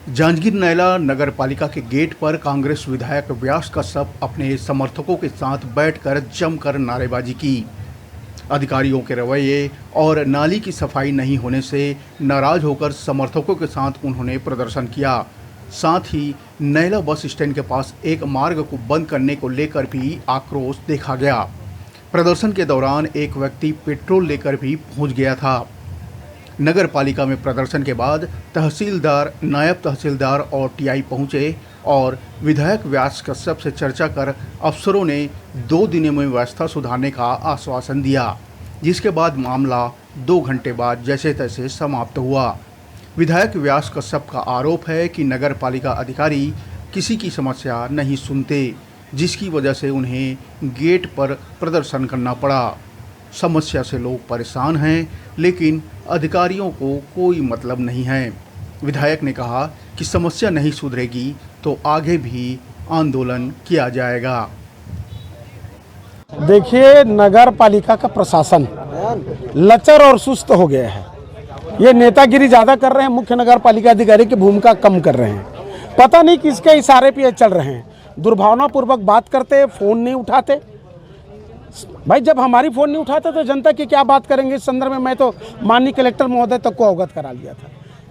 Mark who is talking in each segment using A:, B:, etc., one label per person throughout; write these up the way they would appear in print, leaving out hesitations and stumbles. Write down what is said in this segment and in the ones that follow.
A: जांजगीर नैला नगर पालिका के गेट पर कांग्रेस विधायक व्यास कश्यप अपने समर्थकों के साथ बैठकर जमकर नारेबाजी की। अधिकारियों के रवैये और नाली की सफाई नहीं होने से नाराज होकर समर्थकों के साथ उन्होंने प्रदर्शन किया। साथ ही नैला बस स्टैंड के पास एक मार्ग को बंद करने को लेकर भी आक्रोश देखा गया। प्रदर्शन के दौरान एक व्यक्ति पेट्रोल लेकर भी पहुंच गया था। नगर पालिका में प्रदर्शन के बाद तहसीलदार, नायब तहसीलदार और टीआई पहुंचे और विधायक व्यास कश्यप से चर्चा कर अफसरों ने 2 दिनों में व्यवस्था सुधारने का आश्वासन दिया, जिसके बाद मामला 2 घंटे बाद जैसे तैसे समाप्त हुआ। विधायक व्यास कश्यप का आरोप है कि नगर पालिका अधिकारी किसी की समस्या नहीं सुनते, जिसकी वजह से उन्हें गेट पर प्रदर्शन करना पड़ा। समस्या से लोग परेशान हैं, लेकिन अधिकारियों को कोई मतलब नहीं है। विधायक ने कहा कि समस्या नहीं सुधरेगी तो आगे भी आंदोलन किया जाएगा।
B: देखिए, नगर पालिका का प्रशासन लचर और सुस्त हो गया है। ये नेतागिरी ज़्यादा कर रहे हैं, मुख्य नगर पालिका अधिकारी की भूमिका कम कर रहे हैं। पता नहीं किसके इशारे पे ये चल रहे हैं। दुर्भावनापूर्वक बात करते, फ़ोन नहीं उठाते। भाई, जब हमारी फ़ोन नहीं उठाते तो जनता की क्या बात करेंगे। इस संदर्भ में मैं तो माननीय कलेक्टर महोदय तक को अवगत करा लिया था।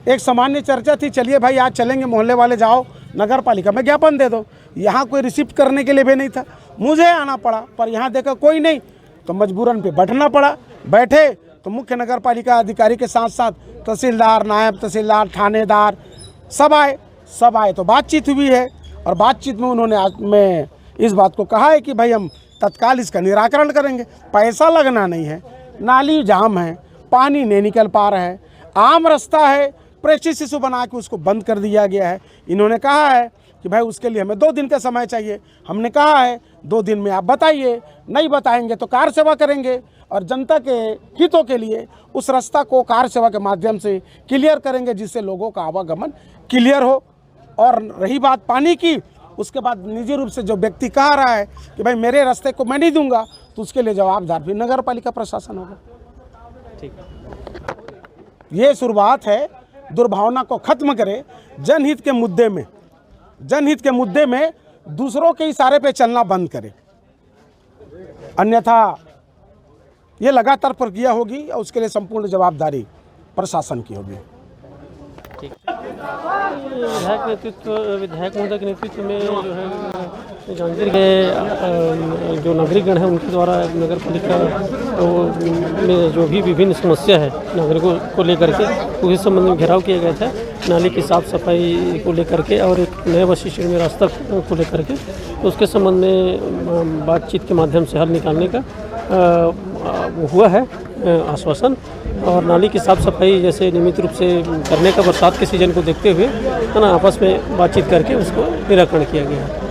B: एक सामान्य चर्चा थी, चलिए भाई आज चलेंगे, मोहल्ले वाले जाओ नगर पालिका में ज्ञापन दे दो। यहाँ कोई रिसिप्ट करने के लिए भी नहीं था, मुझे आना पड़ा। पर यहाँ देखा कोई नहीं तो मजबूरन पे बैठना पड़ा। बैठे तो मुख्य नगर पालिका अधिकारी के साथ साथ तहसीलदार, नायब तहसीलदार, थानेदार सब आए तो बातचीत हुई है। और बातचीत में उन्होंने आज में इस बात को कहा है कि भाई हम तत्काल इसका निराकरण करेंगे। पैसा लगना नहीं है, नाली जाम है, पानी नहीं निकल पा रहा है, आम रास्ता है, प्रेक्षित शिशु बना के उसको बंद कर दिया गया है। इन्होंने कहा है कि भाई उसके लिए हमें 2 दिन का समय चाहिए। हमने कहा है 2 दिन में आप बताइए, नहीं बताएंगे तो कार सेवा करेंगे और जनता के हितों के लिए उस रास्ता को कार सेवा के माध्यम से क्लियर करेंगे, जिससे लोगों का आवागमन क्लियर हो। और रही बात पानी की, उसके बाद निजी रूप से जो व्यक्ति कह रहा है कि भाई मेरे रास्ते को मैं नहीं दूंगा, तो उसके लिए जवाबदार भी नगर पालिका प्रशासन होगा। ठीक, ये शुरुआत है। दुर्भावना को खत्म करे। जनहित के मुद्दे में दूसरों के इशारे पे चलना बंद करे, अन्यथा ये लगातार प्रक्रिया होगी और उसके लिए संपूर्ण जवाबदारी प्रशासन की होगी।
C: विधायक महोदय के नेतृत्व में जो है जांजगीर के जो नागरिकगण हैं उनके द्वारा नगर पालिका में जो भी विभिन्न समस्या है नागरिकों को लेकर के, उस संबंध में घेराव किया गया था। नाली की साफ सफाई को लेकर के और एक नए बस स्टैंड में रास्ता को लेकर के, तो उसके संबंध में बातचीत के माध्यम से हल निकालने का हुआ है आश्वासन। और नाली की साफ़ सफाई जैसे नियमित रूप से करने का बरसात के सीजन को देखते हुए है ना, आपस में बातचीत करके उसको निराकरण किया गया है।